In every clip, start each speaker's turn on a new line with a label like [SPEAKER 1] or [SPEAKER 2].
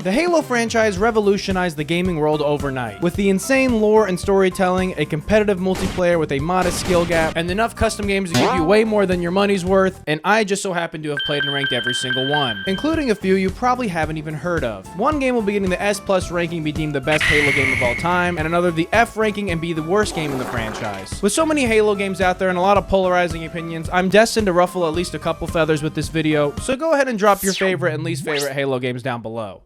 [SPEAKER 1] The Halo franchise revolutionized the gaming world overnight. With the insane lore and storytelling, a competitive multiplayer with a modest skill gap, and enough custom games to give you way more than your money's worth, and I just so happen to have played and ranked every single one, including a few you probably haven't even heard of. One game will be getting the S+ ranking, be deemed the best Halo game of all time, and another the F ranking and be the worst game in the franchise. With so many Halo games out there and a lot of polarizing opinions, I'm destined to ruffle at least a couple feathers with this video, so go ahead and drop your favorite and least favorite Halo games down below.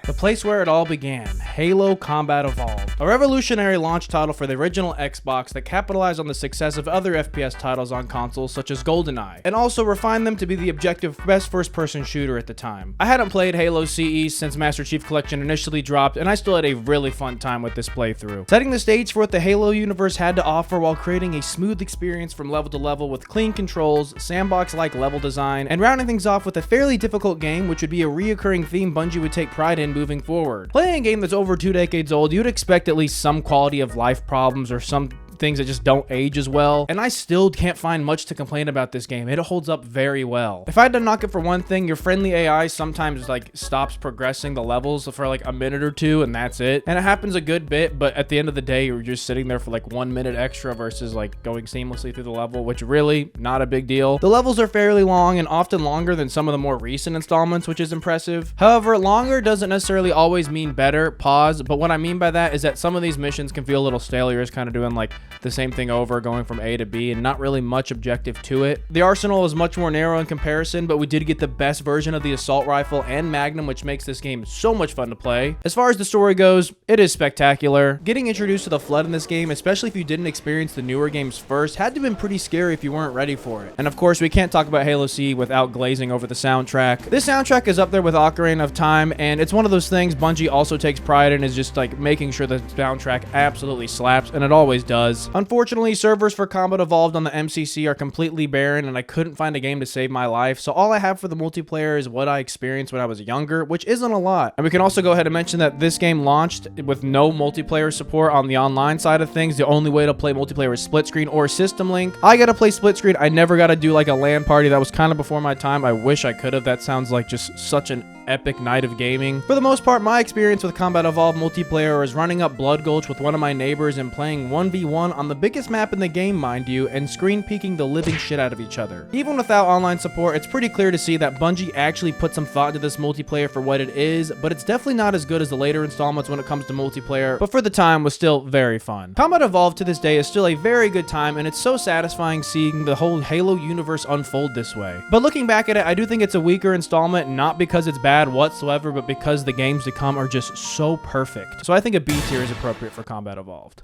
[SPEAKER 1] The place where it all began, Halo Combat Evolved, a revolutionary launch title for the original Xbox that capitalized on the success of other FPS titles on consoles such as GoldenEye, and also refined them to be the objective best first-person shooter at the time. I hadn't played Halo CE since Master Chief Collection initially dropped, and I still had a really fun time with this playthrough, setting the stage for what the Halo universe had to offer while creating a smooth experience from level to level with clean controls, sandbox-like level design, and rounding things off with a fairly difficult game, which would be a reoccurring theme Bungie would take pride in moving forward. Playing a game that's over 2 decades old, you'd expect at least some quality of life problems or some things that just don't age as well, and I still can't find much to complain about this game. It holds up very well. If I had to knock it for one thing, your friendly AI sometimes like stops progressing the levels for like a minute or two, and that's it. And it happens a good bit, but at the end of the day, you're just sitting there for like 1 minute extra versus like going seamlessly through the level, which really not a big deal. The levels are fairly long and often longer than some of the more recent installments, which is impressive. However, longer doesn't necessarily always mean better. Pause. But what I mean by that is that some of these missions can feel a little stale. You're just kind of doing like the same thing over, going from A to B, and not really much objective to it. The arsenal is much more narrow in comparison, but we did get the best version of the assault rifle and magnum, which makes this game so much fun to play. As far as the story goes, it is spectacular. Getting introduced to the Flood in this game, especially if you didn't experience the newer games first, had to have been pretty scary if you weren't ready for it. And of course, we can't talk about Halo CE without glazing over the soundtrack. This soundtrack is up there with Ocarina of Time, and it's one of those things Bungie also takes pride in, is just like making sure the soundtrack absolutely slaps, and it always does. Unfortunately, servers for Combat Evolved on the MCC are completely barren, and I couldn't find a game to save my life, so all I have for the multiplayer is what I experienced when I was younger, which isn't a lot. And we can also go ahead and mention that this game launched with no multiplayer support on the online side of things. The only way to play multiplayer is split screen or system link. I gotta play split screen. I never got to do like a LAN party. That was kind of before my time. I wish I could have. That sounds like just such an epic night of gaming. For the most part, my experience with Combat Evolved multiplayer is running up Blood Gulch with one of my neighbors and playing 1v1 on the biggest map in the game, mind you, and screen peeking the living shit out of each other. Even without online support, it's pretty clear to see that Bungie actually put some thought into this multiplayer for what it is, but it's definitely not as good as the later installments when it comes to multiplayer, but for the time was still very fun. Combat Evolved to this day is still a very good time, and it's so satisfying seeing the whole Halo universe unfold this way. But looking back at it, I do think it's a weaker installment, not because it's bad whatsoever, but because the games to come are just so perfect. So I think a B tier is appropriate for Combat Evolved.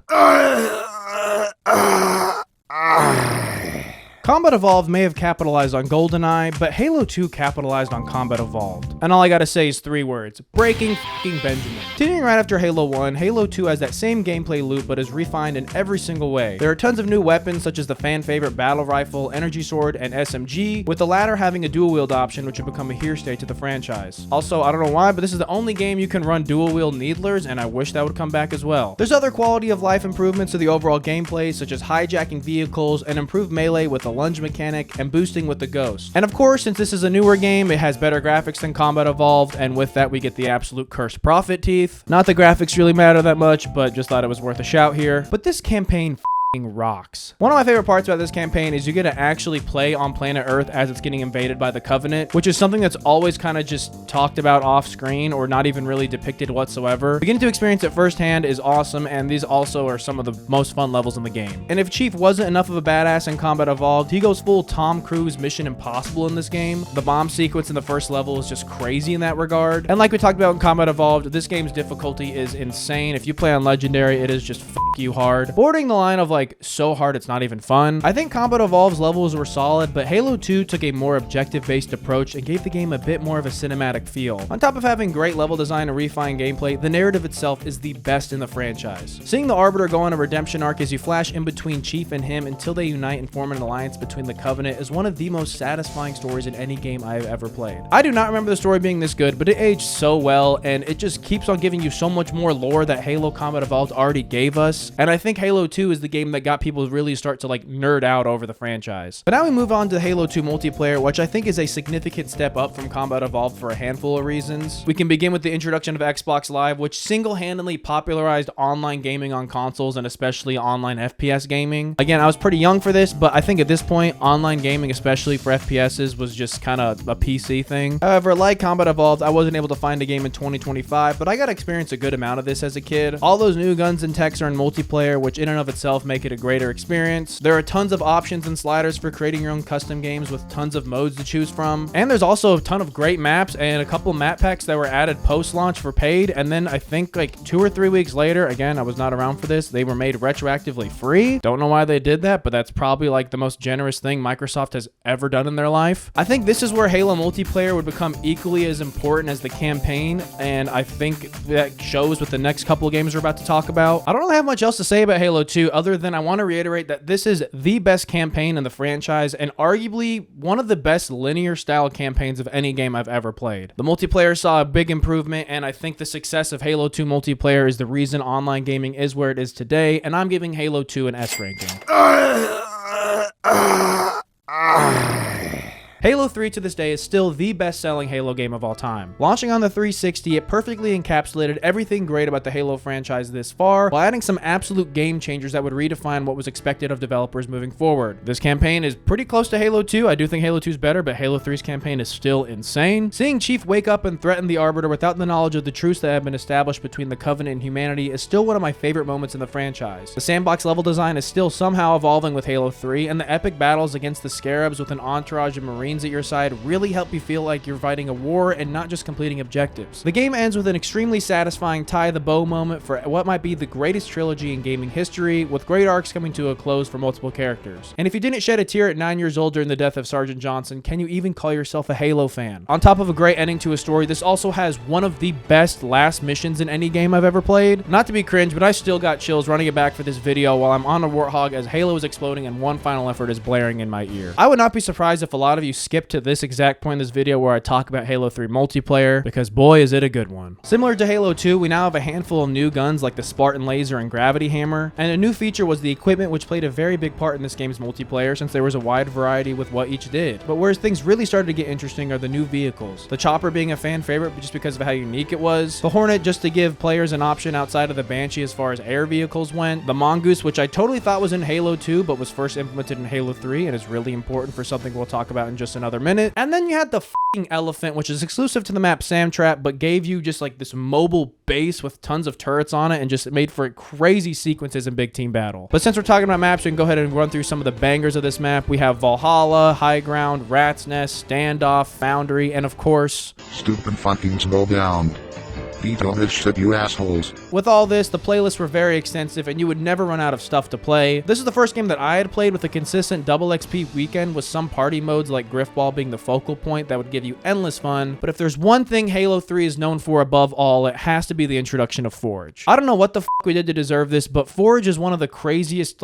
[SPEAKER 1] Combat Evolved may have capitalized on GoldenEye, but Halo 2 capitalized on Combat Evolved. And all I gotta say is 3 words: breaking f***ing Benjamin. Continuing right after Halo 1, Halo 2 has that same gameplay loop, but is refined in every single way. There are tons of new weapons, such as the fan favorite battle rifle, energy sword, and SMG, with the latter having a dual wield option, which would become a hearsay to the franchise. Also, I don't know why, but this is the only game you can run dual wield needlers, and I wish that would come back as well. There's other quality of life improvements to the overall gameplay, such as hijacking vehicles and improved melee with the lunge mechanic and boosting with the ghost. And of course, since this is a newer game, it has better graphics than Combat Evolved, and with that we get the absolute cursed prophet teeth. Not that graphics really matter that much, but just thought it was worth a shout here. But this campaign rocks. One of my favorite parts about this campaign is you get to actually play on planet Earth as it's getting invaded by the Covenant, which is something that's always kind of just talked about off screen or not even really depicted whatsoever. Beginning to experience it firsthand is awesome, and these also are some of the most fun levels in the game. And if Chief wasn't enough of a badass in Combat Evolved, he goes full Tom Cruise Mission Impossible in this game. The bomb sequence in the first level is just crazy in that regard. And like we talked about in Combat Evolved, this game's difficulty is insane. If you play on Legendary, it is just you hard. Bordering the line of like so hard it's not even fun. I think Combat Evolved's levels were solid, but Halo 2 took a more objective-based approach and gave the game a bit more of a cinematic feel. On top of having great level design and refined gameplay, the narrative itself is the best in the franchise. Seeing the Arbiter go on a redemption arc as you flash in between Chief and him until they unite and form an alliance between the Covenant is one of the most satisfying stories in any game I have ever played. I do not remember the story being this good, but it aged so well, and it just keeps on giving you so much more lore that Halo Combat Evolved already gave us. FPS, and I think Halo 2 is the game that got people to really start to like nerd out over the franchise. But now we move on to Halo 2 multiplayer, which I think is a significant step up from Combat Evolved for a handful of reasons. We can begin with the introduction of Xbox Live, which single-handedly popularized online gaming on consoles and especially online FPS gaming. Again, I was pretty young for this, but I think at this point, online gaming, especially for FPSs, was just kind of a PC thing. However, like Combat Evolved, I wasn't able to find a game in 2025, but I got to experience a good amount of this as a kid. All those new guns and techs are in multiplayer, which in and of itself make it a greater experience. There are tons of options and sliders for creating your own custom games with tons of modes to choose from. And there's also a ton of great maps and a couple map packs that were added post-launch for paid. And then I think like 2 or 3 weeks later, again, I was not around for this, they were made retroactively free. Don't know why they did that, but that's probably like the most generous thing Microsoft has ever done in their life. I think this is where Halo multiplayer would become equally as important as the campaign, and I think that shows with the next couple of games we're about to talk about. I don't really have much else to say about Halo 2 other than I want to reiterate that this is the best campaign in the franchise and arguably one of the best linear style campaigns of any game I've ever played. The multiplayer saw a big improvement, and I think the success of Halo 2 multiplayer is the reason online gaming is where it is today, and I'm giving Halo 2 an S ranking. Halo 3 to this day is still the best-selling Halo game of all time. Launching on the 360, it perfectly encapsulated everything great about the Halo franchise this far, while adding some absolute game changers that would redefine what was expected of developers moving forward. This campaign is pretty close to Halo 2. I do think Halo 2 is better, but Halo 3's campaign is still insane. Seeing Chief wake up and threaten the Arbiter without the knowledge of the truce that had been established between the Covenant and humanity is still one of my favorite moments in the franchise. The sandbox level design is still somehow evolving with Halo 3, and the epic battles against the Scarabs with an entourage of Marines at your side really help you feel like you're fighting a war and not just completing objectives. The game ends with an extremely satisfying tie the bow moment for what might be the greatest trilogy in gaming history, with great arcs coming to a close for multiple characters. And if you didn't shed a tear at 9 years old during the death of Sergeant Johnson, can you even call yourself a Halo fan? On top of a great ending to a story, this also has one of the best last missions in any game I've ever played. Not to be cringe, but I still got chills running it back for this video while I'm on a Warthog as Halo is exploding and one final effort is blaring in my ear. I would not be surprised if a lot of you skipped to this exact point in this video where I talk about Halo 3 multiplayer, because boy is it a good one. Similar to Halo 2, we now have a handful of new guns like the Spartan laser and gravity hammer, and a new feature was the equipment, which played a very big part in this game's multiplayer since there was a wide variety with what each did. But where things really started to get interesting are the new vehicles. The Chopper being a fan favorite just because of how unique it was, the Hornet just to give players an option outside of the Banshee as far as air vehicles went, the Mongoose, which I totally thought was in Halo 2 but was first implemented in Halo 3 and is really important for something we'll talk about in just another minute, and then you had the f***ing Elephant, which is exclusive to the map Sam Trap, but gave you just like this mobile base with tons of turrets on it and just made for crazy sequences in big team battle. But since we're talking about maps, we can go ahead and run through some of the bangers of this map. We have Valhalla, High Ground, Rat's Nest, Standoff, Foundry, and of course,
[SPEAKER 2] Stupid fucking slow down. Beat on this shit, you assholes.
[SPEAKER 1] With all this, the playlists were very extensive and you would never run out of stuff to play. This is the first game that I had played with a consistent double XP weekend, with some party modes like Griffball being the focal point that would give you endless fun. But if there's one thing Halo 3 is known for above all, it has to be the introduction of Forge. I don't know what the f we did to deserve this, but Forge is one of the craziest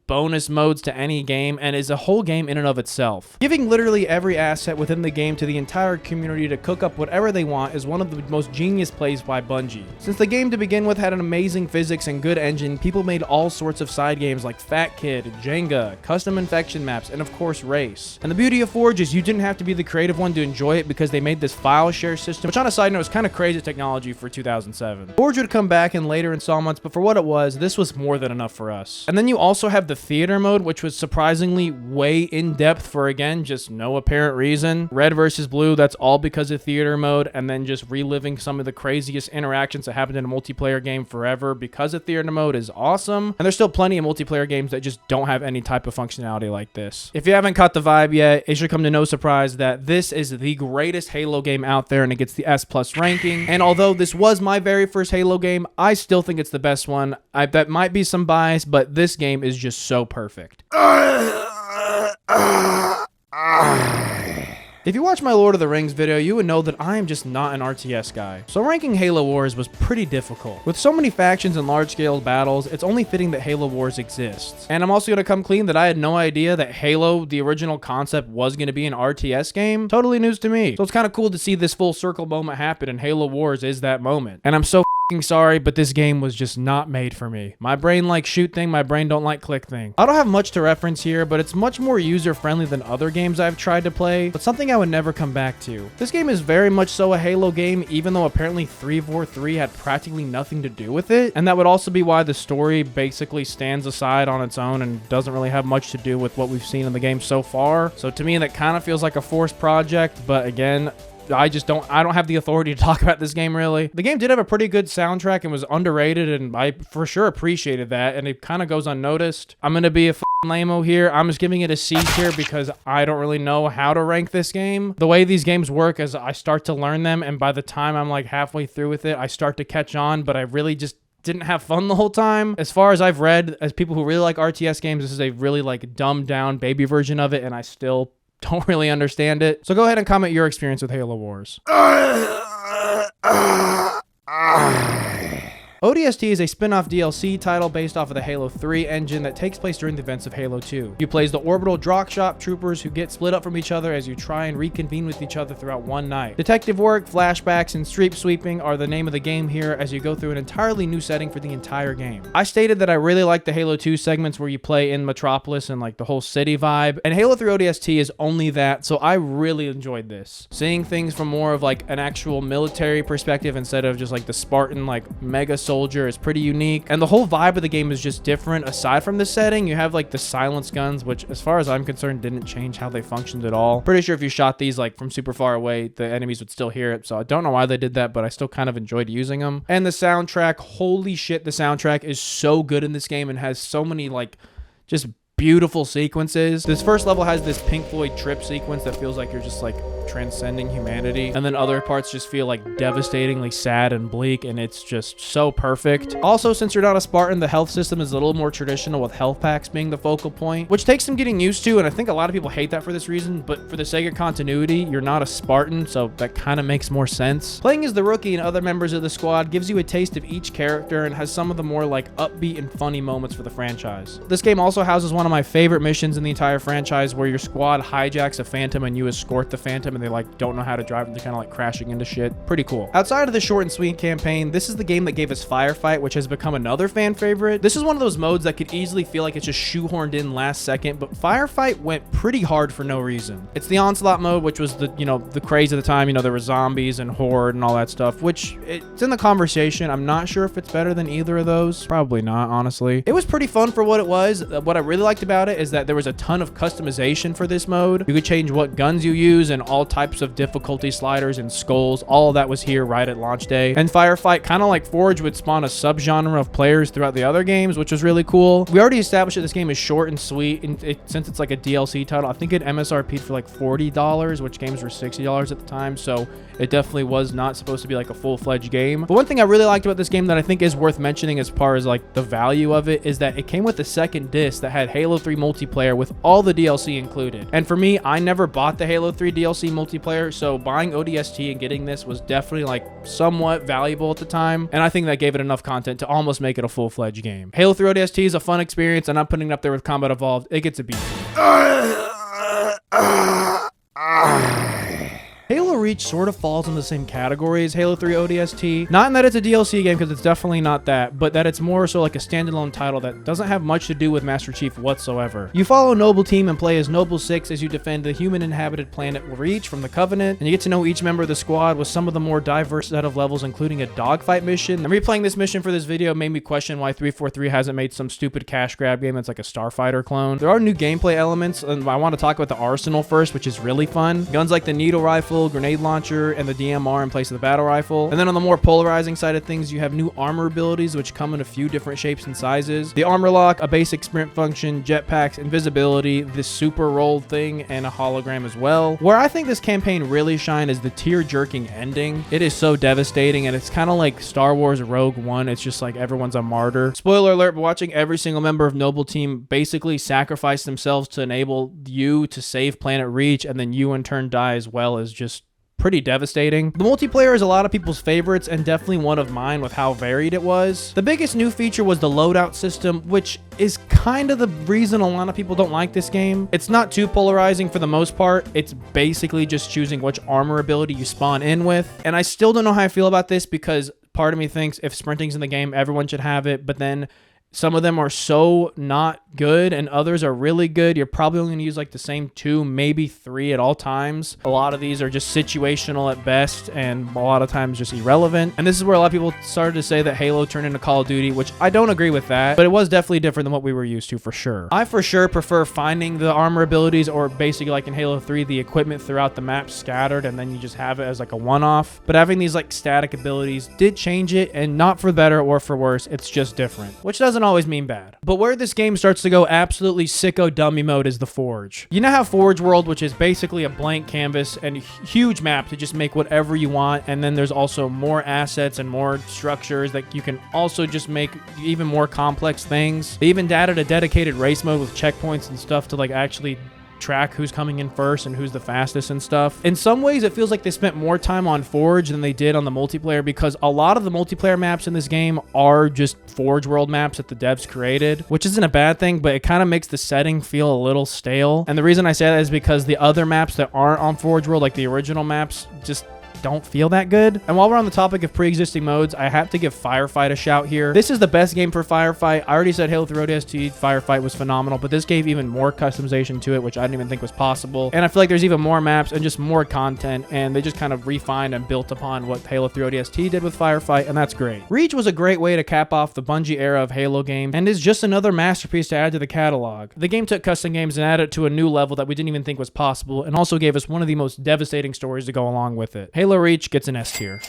[SPEAKER 1] bonus modes to any game and is a whole game in and of itself. Giving literally every asset within the game to the entire community to cook up whatever they want is one of the most genius plays by Bungie. Since the game to begin with had an amazing physics and good engine, people made all sorts of side games like Fat Kid, Jenga, custom infection maps, and of course Race. And the beauty of Forge is you didn't have to be the creative one to enjoy it because they made this file share system, which on a side note is kind of crazy technology for 2007. Forge would come back in later installments, but for what it was, this was more than enough for us. And then you also have the theater mode, which was surprisingly way in depth for, again, just no apparent reason. Red versus blue, that's all because of theater mode, and then just reliving some of the craziest interactions that happened in a multiplayer game forever because of theater mode is awesome. And there's still plenty of multiplayer games that just don't have any type of functionality like this. If you haven't caught the vibe yet, it should come to no surprise that this is the greatest Halo game out there and it gets the S+ ranking. And although this was my very first Halo game, I still think it's the best one. That might be some bias, but this game is just so perfect. If you watch my Lord of the Rings video, you would know that I am just not an RTS guy. So ranking Halo Wars was pretty difficult. With so many factions and large-scale battles, it's only fitting that Halo Wars exists. And I'm also going to come clean that I had no idea that Halo, the original concept, was going to be an RTS game. Totally news to me. So it's kind of cool to see this full circle moment happen, and Halo Wars is that moment. And I'm so sorry, but this game was just not made for me. My brain likes shoot thing, my brain don't like click thing. I don't have much to reference here, but it's much more user-friendly than other games I've tried to play, but something I would never come back to. This game is very much so a Halo game, even though apparently 343 had practically nothing to do with it, and that would also be why the story basically stands aside on its own and doesn't really have much to do with what we've seen in the game so far. So to me, that kind of feels like a forced project, but again, I don't have the authority to talk about this game, really. The game did have a pretty good soundtrack and was underrated, and I for sure appreciated that, and it kind of goes unnoticed. I'm going to be a lame-o here. I'm just giving it a C tier because I don't really know how to rank this game. The way these games work is I start to learn them, and by the time I'm like halfway through with it, I start to catch on, but I really just didn't have fun the whole time. As far as I've read, as people who really like RTS games, this is a really like dumbed down baby version of it, and I still don't really understand it. So go ahead and comment your experience with Halo Wars. ODST is a spin-off DLC title based off of the Halo 3 engine that takes place during the events of Halo 2. You play as the orbital drop-shot troopers who get split up from each other as you try and reconvene with each other throughout one night. Detective work, flashbacks, and street sweeping are the name of the game here as you go through an entirely new setting for the entire game. I stated that I really like the Halo 2 segments where you play in Metropolis and like the whole city vibe, and Halo 3 ODST is only that, so I really enjoyed this. Seeing things from more of like an actual military perspective instead of just like the Spartan like mega soldier is pretty unique, and the whole vibe of the game is just different. Aside from the setting, you have like the silence guns, which as far as I'm concerned didn't change how they functioned at all. Pretty sure if you shot these like from super far away, the enemies would still hear it, so I don't know why they did that, but I still kind of enjoyed using them. And the soundtrack, holy shit, the soundtrack is so good in this game and has so many like just beautiful sequences. This first level has this Pink Floyd trip sequence that feels like you're just like transcending humanity, and then other parts just feel like devastatingly sad and bleak, and it's just so perfect. Also, since you're not a Spartan, the health system is a little more traditional with health packs being the focal point, which takes some getting used to, and I think a lot of people hate that for this reason, but for the sake of continuity, you're not a Spartan, so that kind of makes more sense. Playing as the rookie and other members of the squad gives you a taste of each character and has some of the more like upbeat and funny moments for the franchise. This game also houses one of my favorite missions in the entire franchise where your squad hijacks a Phantom and you escort the Phantom, and they like don't know how to drive and they're kind of like crashing into shit. Pretty cool. Outside of the short and sweet campaign, this is the game that gave us Firefight, which has become another fan favorite. This is one of those modes that could easily feel like it's just shoehorned in last second, but Firefight went pretty hard for no reason. It's the Onslaught mode, which was the, you know, the craze of the time. You know, there were zombies and Horde and all that stuff, which it's in the conversation. I'm not sure if it's better than either of those. Probably not, honestly. It was pretty fun for what it was. What I really liked about it is that there was a ton of customization for this mode. You could change what guns you use and all types of difficulty sliders and skulls. All of that was here right at launch day. And Firefight, kind of like Forge, would spawn a subgenre of players throughout the other games, which was really cool. We already established that this game is short and sweet, and since it's like a DLC title, I think it MSRP'd for like $40, which games were $60 at the time, so it definitely was not supposed to be like a full-fledged game. But one thing I really liked about this game that I think is worth mentioning as far as like the value of it is that it came with a second disc that had Halo 3 multiplayer with all the DLC included. And for me, I never bought the Halo 3 DLC multiplayer, so buying ODST and getting this was definitely like somewhat valuable at the time, and I think that gave it enough content to almost make it a full-fledged game. Halo 3 ODST is a fun experience, and I'm putting it up there with Combat Evolved. It gets a B. Halo Reach sort of falls in the same category as Halo 3 ODST. Not in that it's a DLC game, because it's definitely not that, but that it's more so like a standalone title that doesn't have much to do with Master Chief whatsoever. You follow Noble Team and play as Noble 6 as you defend the human-inhabited planet Reach from the Covenant, and you get to know each member of the squad with some of the more diverse set of levels, including a dogfight mission. And replaying this mission for this video made me question why 343 hasn't made some stupid cash grab game that's like a Starfighter clone. There are new gameplay elements, and I want to talk about the arsenal first, which is really fun. Guns like the needle rifle, grenade launcher, and the DMR in place of the battle rifle. And then on the more polarizing side of things, you have new armor abilities which come in a few different shapes and sizes. The armor lock, a basic sprint function, jetpacks, invisibility, this super roll thing, and a hologram as well. Where I think this campaign really shined is the tear-jerking ending. It is so devastating, and it's kind of like Star Wars Rogue One. It's just like everyone's a martyr. Spoiler alert, but watching every single member of Noble Team basically sacrifice themselves to enable you to save Planet Reach, and then you in turn die as well, is just pretty devastating. The multiplayer is a lot of people's favorites and definitely one of mine with how varied it was. The biggest new feature was the loadout system, which is kind of the reason a lot of people don't like this game. It's not too polarizing for the most part. It's basically just choosing which armor ability you spawn in with. And I still don't know how I feel about this because part of me thinks if sprinting's in the game, everyone should have it, but then some of them are so not good and others are really good. You're probably only going to use like the same 2, maybe 3 at all times. A lot of these are just situational at best and a lot of times just irrelevant. And this is where a lot of people started to say that Halo turned into Call of Duty, which I don't agree with that, but it was definitely different than what we were used to for sure. I for sure prefer finding the armor abilities, or basically like in Halo 3, the equipment throughout the map scattered and then you just have it as like a one-off. But having these like static abilities did change it, and not for better or for worse, it's just different, which doesn't always mean bad. But where this game starts to go absolutely sicko dummy mode is the Forge. You now have Forge World, which is basically a blank canvas and a huge map to just make whatever you want, and then there's also more assets and more structures that you can also just make even more complex things. They even added a dedicated race mode with checkpoints and stuff to like actually track who's coming in first and who's the fastest and stuff. In some ways, it feels like they spent more time on Forge than they did on the multiplayer, because a lot of the multiplayer maps in this game are just Forge World maps that the devs created, which isn't a bad thing, but it kind of makes the setting feel a little stale. And the reason I say that is because the other maps that aren't on Forge World, like the original maps, just don't feel that good. And while we're on the topic of pre-existing modes, I have to give Firefight a shout here. This is the best game for Firefight. I already said Halo 3 ODST Firefight was phenomenal, but this gave even more customization to it, which I didn't even think was possible. And I feel like there's even more maps and just more content, and they just kind of refined and built upon what Halo 3 ODST did with Firefight, and that's great. Reach was a great way to cap off the Bungie era of Halo games, and is just another masterpiece to add to the catalog. The game took custom games and added it to a new level that we didn't even think was possible, and also gave us one of the most devastating stories to go along with it. Halo Reach gets an S tier.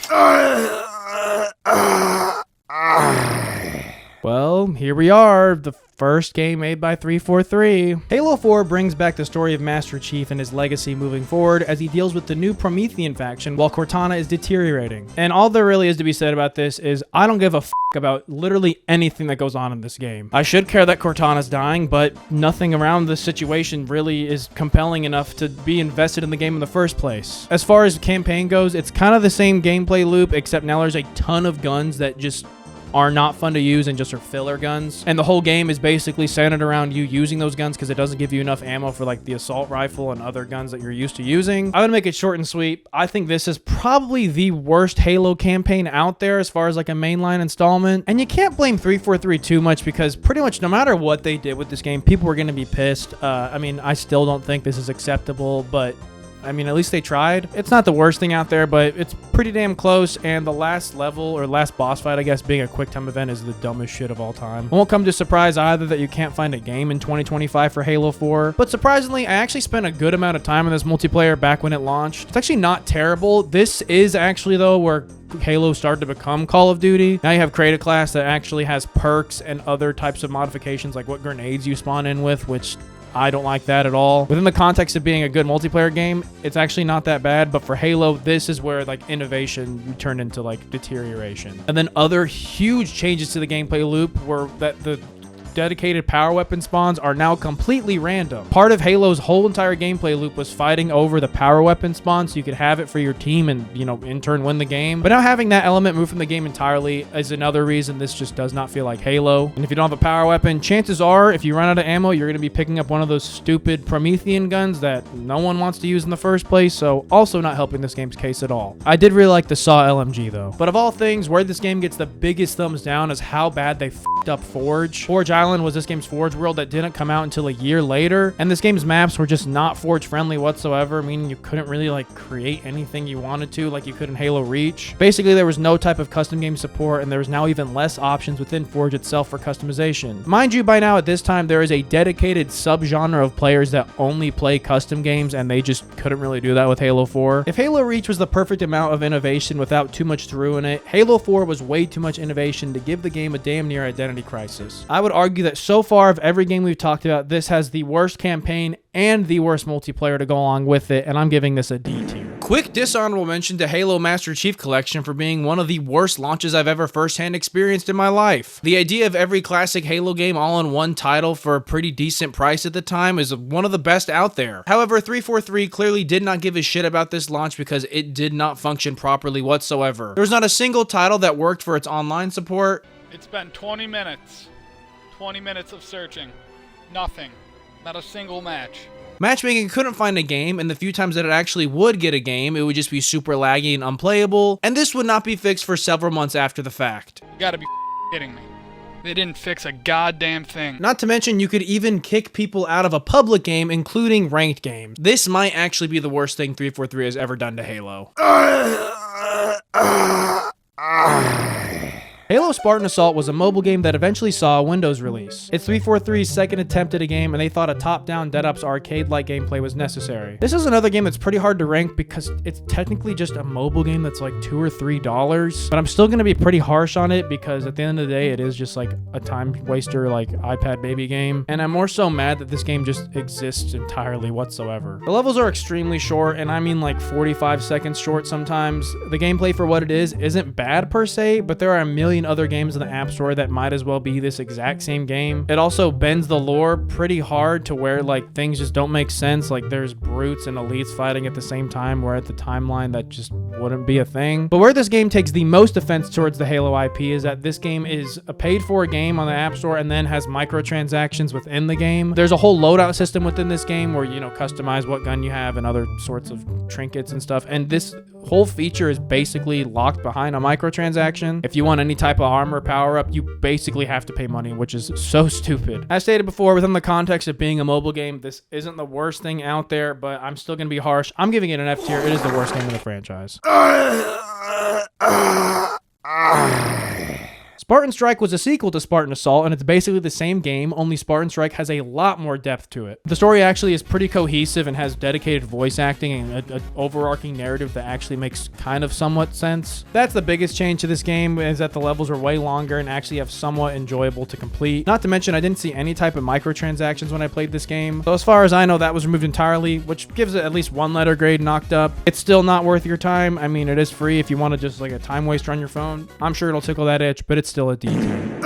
[SPEAKER 1] Well, here we are, the first game made by 343. Halo 4 brings back the story of Master Chief and his legacy moving forward as he deals with the new Promethean faction while Cortana is deteriorating. And all there really is to be said about this is I don't give a f about literally anything that goes on in this game. I should care that Cortana's dying, but nothing around this situation really is compelling enough to be invested in the game in the first place. As far as campaign goes, it's kind of the same gameplay loop, except now there's a ton of guns that just are not fun to use and just are filler guns. And the whole game is basically centered around you using those guns because it doesn't give you enough ammo for like the assault rifle and other guns that you're used to using. I'm gonna make it short and sweet. I think this is probably the worst Halo campaign out there as far as like a mainline installment. And you can't blame 343 too much because pretty much no matter what they did with this game, people were gonna be pissed. I mean, I still don't think this is acceptable, but I mean, at least they tried. It's not the worst thing out there, but it's pretty damn close, and the last level, or last boss fight, I guess, being a quick time event is the dumbest shit of all time. It won't come to surprise either that you can't find a game in 2025 for Halo 4, but surprisingly, I actually spent a good amount of time in this multiplayer back when it launched. It's actually not terrible. This is actually, though, where Halo started to become Call of Duty. Now you have Create a Class that actually has perks and other types of modifications, like what grenades you spawn in with, which I don't like that at all. Within the context of being a good multiplayer game, it's actually not that bad, but for Halo, this is where like innovation turned into like deterioration. And then other huge changes to the gameplay loop were that the dedicated power weapon spawns are now completely random. Part of Halo's whole entire gameplay loop was fighting over the power weapon spawn so you could have it for your team and, you know, in turn win the game. But now having that element move from the game entirely is another reason this just does not feel like Halo. And if you don't have a power weapon, chances are if you run out of ammo, you're going to be picking up one of those stupid Promethean guns that no one wants to use in the first place, so also not helping this game's case at all. I did really like the SAW LMG though. But of all things, where this game gets the biggest thumbs down is how bad they f***ed up Forge. Forge Island was this game's Forge world that didn't come out until a year later, and this game's maps were just not Forge friendly whatsoever, meaning you couldn't really like create anything you wanted to like you could in Halo Reach. Basically, there was no type of custom game support, and there was now even less options within Forge itself for customization. Mind you, by now at this time, there is a dedicated subgenre of players that only play custom games, and they just couldn't really do that with Halo 4. If Halo Reach was the perfect amount of innovation without too much to ruin it, Halo 4 was way too much innovation to give the game a damn near identity crisis. I would argue that so far of every game we've talked about, this has the worst campaign and the worst multiplayer to go along with it, and I'm giving this a D tier. Quick dishonorable mention to Halo Master Chief Collection for being one of the worst launches I've ever firsthand experienced in my life. The idea of every classic Halo game all in one title for a pretty decent price at the time is one of the best out there. However, 343 clearly did not give a shit about this launch because it did not function properly whatsoever. There was not a single title that worked for its online support.
[SPEAKER 3] It's been 20 minutes. 20 minutes of searching. Nothing. Not a single match.
[SPEAKER 1] Matchmaking couldn't find a game, and the few times that it actually would get a game, it would just be super laggy and unplayable, and this would not be fixed for several months after the fact.
[SPEAKER 3] You gotta be kidding me. They didn't fix a goddamn thing.
[SPEAKER 1] Not to mention, you could even kick people out of a public game, including ranked games. This might actually be the worst thing 343 has ever done to Halo. Halo Spartan Assault was a mobile game that eventually saw a Windows release. It's 343's second attempt at a game, and they thought a top-down Dead Ops arcade-like gameplay was necessary. This is another game that's pretty hard to rank because it's technically just a mobile game that's like $2 or $3, but I'm still gonna be pretty harsh on it because at the end of the day, it is just like a time waster, like iPad baby game, and I'm more so mad that this game just exists entirely whatsoever. The levels are extremely short, and I mean like 45 seconds short sometimes. The gameplay for what it is isn't bad per se, but there are a million other games in the App Store that might as well be this exact same game. It also bends the lore pretty hard to where like things just don't make sense. Like there's brutes and elites fighting at the same time, where at the timeline that just wouldn't be a thing. But where this game takes the most offense towards the Halo IP is that this game is a paid-for game on the App Store and then has microtransactions within the game. There's a whole loadout system within this game where you know customize what gun you have and other sorts of trinkets and stuff, and this whole feature is basically locked behind a microtransaction. If you want any type of armor power up, you basically have to pay money, which is so stupid. As stated before, within the context of being a mobile game, this isn't the worst thing out there, but I'm still gonna be harsh. I'm giving it an F tier. It is the worst game in the franchise. Spartan Strike was a sequel to Spartan Assault, and it's basically the same game, only Spartan Strike has a lot more depth to it. The story actually is pretty cohesive and has dedicated voice acting and an overarching narrative that actually makes kind of somewhat sense. That's the biggest change to this game, is that the levels are way longer and actually have somewhat enjoyable to complete. Not to mention, I didn't see any type of microtransactions when I played this game. So as far as I know, that was removed entirely, which gives it at least one letter grade knocked up. It's still not worth your time. I mean, it is free if you want to just like a time waster on your phone. I'm sure it'll tickle that itch, but it's still a D tier.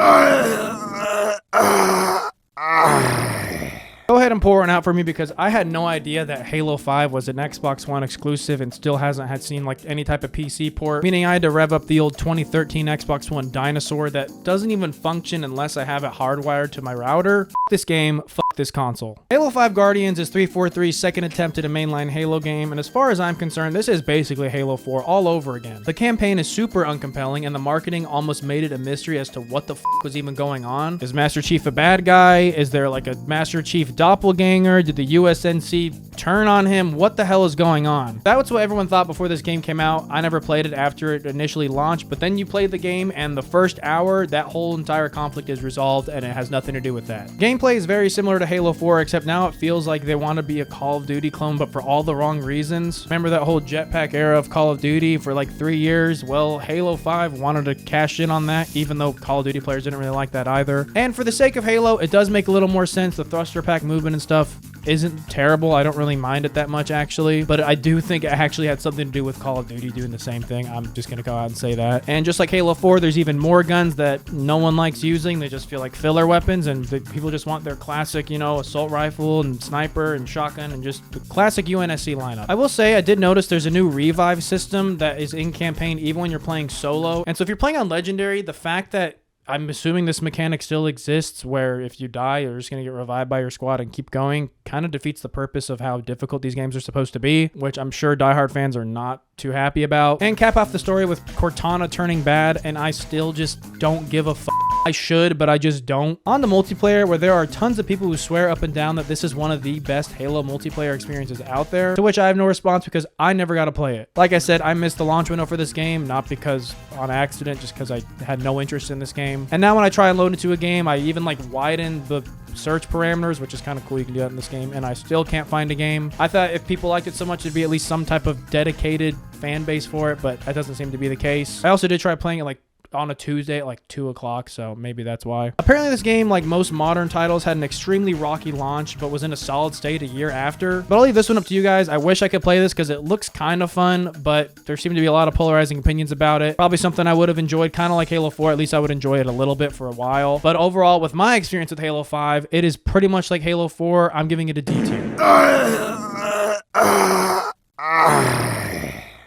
[SPEAKER 1] Go ahead and pour one out for me because I had no idea that Halo 5 was an Xbox One exclusive and still hasn't had seen like any type of PC port, meaning I had to rev up the old 2013 Xbox One dinosaur that doesn't even function unless I have it hardwired to my router. F this game, f this console. Halo 5 Guardians is 343's second attempt at a mainline Halo game, and as far as I'm concerned, this is basically Halo 4 all over again. The campaign is super uncompelling, and the marketing almost made it a mystery as to what the f was even going on. Is Master Chief a bad guy? Is there like a Master Chief doppelganger? Did the USNC turn on him? What the hell is going on? That was what everyone thought before this game came out. I never played it after it initially launched, but then you played the game, and the first hour, that whole entire conflict is resolved, and it has nothing to do with that. Gameplay is very similar to Halo 4, except now it feels like they want to be a Call of Duty clone, but for all the wrong reasons. Remember that whole jetpack era of Call of Duty for like 3 years? Well, Halo 5 wanted to cash in on that, even though Call of Duty players didn't really like that either. And for the sake of Halo, it does make a little more sense. The thruster pack movement and stuff isn't terrible. I don't really mind it that much actually, but I do think it actually had something to do with Call of Duty doing the same thing. I'm just gonna go out and say that. And just like Halo 4, there's even more guns that no one likes using. They just feel like filler weapons, and people just want their classic, you know, assault rifle and sniper and shotgun and just the classic UNSC lineup. I will say I did notice there's a new revive system that is in campaign even when you're playing solo. And so if you're playing on Legendary, the fact that I'm assuming this mechanic still exists where if you die, you're just going to get revived by your squad and keep going, kind of defeats the purpose of how difficult these games are supposed to be, which I'm sure diehard fans are not too happy about. And cap off the story with Cortana turning bad, and I still just don't give a f***. I should, but I just don't. On the multiplayer, where there are tons of people who swear up and down that this is one of the best Halo multiplayer experiences out there, to which I have no response because I never got to play it. Like I said, I missed the launch window for this game, not because on accident, just because I had no interest in this game. And now when I try and load into a game, I even like widen the search parameters, which is kind of cool. You can do that in this game, and I still can't find a game. I thought if people liked it so much, there'd be at least some type of dedicated fan base for it, but that doesn't seem to be the case. I also did try playing it like on a Tuesday at like 2 o'clock, so maybe that's why. Apparently this game, like most modern titles, had an extremely rocky launch, but was in a solid state a year after. But I'll leave this one up to you guys. I wish I could play this because it looks kind of fun, but there seem to be a lot of polarizing opinions about it. Probably something I would have enjoyed, kind of like Halo 4. At least I would enjoy it a little bit for a while. But overall, with my experience with Halo 5, it is pretty much like Halo 4. I'm giving it a D tier.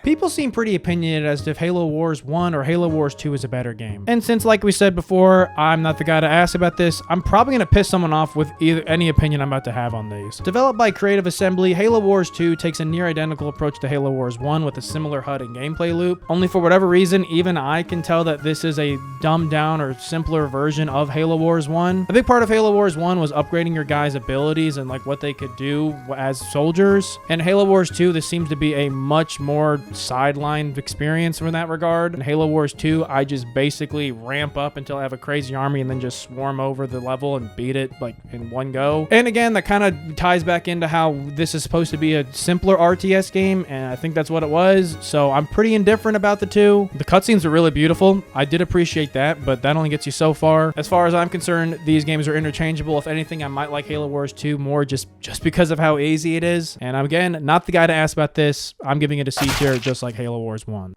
[SPEAKER 1] People seem pretty opinionated as to if Halo Wars 1 or Halo Wars 2 is a better game. And since, like we said before, I'm not the guy to ask about this, I'm probably going to piss someone off with any opinion I'm about to have on these. Developed by Creative Assembly, Halo Wars 2 takes a near identical approach to Halo Wars 1 with a similar HUD and gameplay loop. Only for whatever reason, even I can tell that this is a dumbed down or simpler version of Halo Wars 1. A big part of Halo Wars 1 was upgrading your guys' abilities and like what they could do as soldiers. And Halo Wars 2, this seems to be a much more sidelined experience in that regard. In Halo Wars 2, I just basically ramp up until I have a crazy army and then just swarm over the level and beat it like in one go. And again, that kind of ties back into how this is supposed to be a simpler RTS game, and I think that's what it was. So I'm pretty indifferent about the two. The cutscenes are really beautiful. I did appreciate that, but that only gets you so far. As far as I'm concerned, these games are interchangeable. If anything, I might like Halo Wars 2 more just because of how easy it is. And I'm, again, not the guy to ask about this. I'm giving it a C tier just like Halo Wars 1.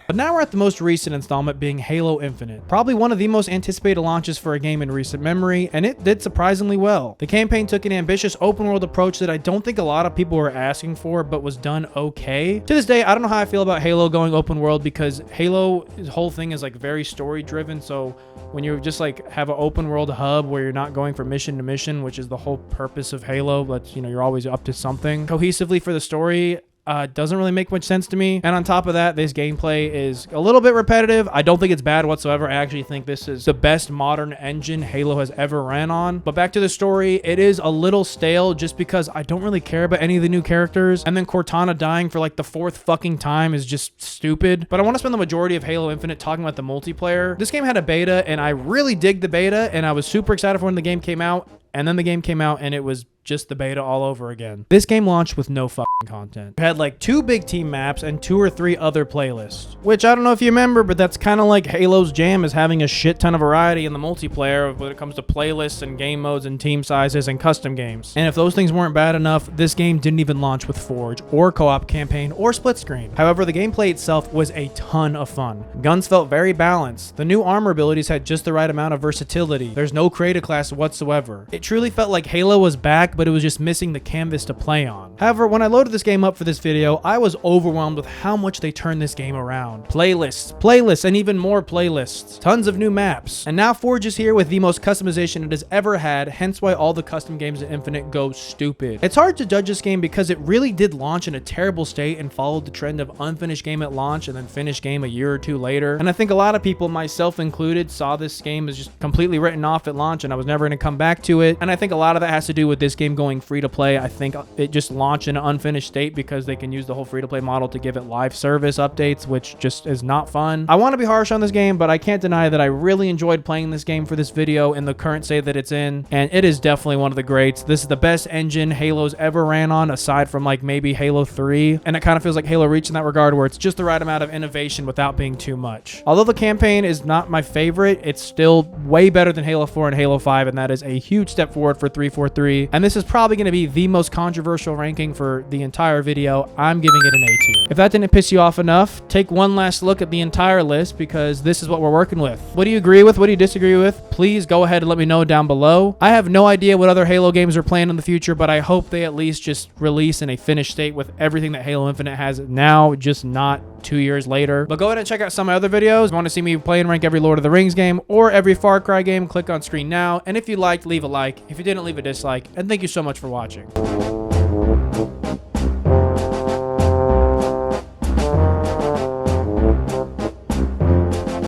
[SPEAKER 1] But now we're at the most recent installment, being Halo Infinite. Probably one of the most anticipated launches for a game in recent memory, and it did surprisingly well. The campaign took an ambitious open world approach that I don't think a lot of people were asking for, but was done okay. To this day, I don't know how I feel about Halo going open world, because Halo's whole thing is like very story driven. So when you just like have an open world hub where you're not going from mission to mission, which is the whole purpose of Halo, but you know, you're always up to something cohesively for the story, doesn't really make much sense to me. And on top of that, this gameplay is a little bit repetitive. I don't think it's bad whatsoever. I actually think this is the best modern engine Halo has ever ran on. But back to the story, it is a little stale just because I don't really care about any of the new characters. And then Cortana dying for like the 4th fucking time is just stupid. But I want to spend the majority of Halo Infinite talking about the multiplayer. This game had a beta, and I really dig the beta, and I was super excited for when the game came out. And then the game came out, and it was just the beta all over again. This game launched with no fucking content. It had like 2 big team maps and 2 or 3 other playlists, which I don't know if you remember, but that's kind of like Halo's jam, is having a shit ton of variety in the multiplayer when it comes to playlists and game modes and team sizes and custom games. And if those things weren't bad enough, this game didn't even launch with Forge or co-op campaign or split screen. However, the gameplay itself was a ton of fun. Guns felt very balanced. The new armor abilities had just the right amount of versatility. There's no creative class whatsoever. It truly felt like Halo was back, but it was just missing the canvas to play on. However, when I loaded this game up for this video, I was overwhelmed with how much they turned this game around. Playlists, and even more playlists. Tons of new maps. And now Forge is here with the most customization it has ever had, hence why all the custom games in Infinite go stupid. It's hard to judge this game because it really did launch in a terrible state and followed the trend of unfinished game at launch and then finished game a year or 2 later. And I think a lot of people, myself included, saw this game as just completely written off at launch, and I was never going to come back to it. And I think a lot of that has to do with this game going free to play. I think it just launched in an unfinished state because they can use the whole free to play model to give it live service updates, which just is not fun. I want to be harsh on this game, but I can't deny that I really enjoyed playing this game for this video in the current state that it's in, and it is definitely one of the greats. This is the best engine Halo's ever ran on, aside from like maybe Halo 3, and it kind of feels like Halo Reach in that regard, where it's just the right amount of innovation without being too much. Although the campaign is not my favorite, it's still way better than Halo 4 and Halo 5, and that is a huge step forward for 343, and this is probably going to be the most controversial ranking for the entire video. I'm giving it an A tier. If that didn't piss you off enough, take one last look at the entire list, because this is what we're working with. What do you agree with? What do you disagree with? Please go ahead and let me know down below. I have no idea what other Halo games are planned in the future, but I hope they at least just release in a finished state with everything that Halo Infinite has now, just not 2 years later. But go ahead and check out some of my other videos. If you want to see me play and rank every Lord of the Rings game or every Far Cry game, click on screen now. And if you liked, leave a like. If you didn't, leave a dislike. And thank you so much for watching.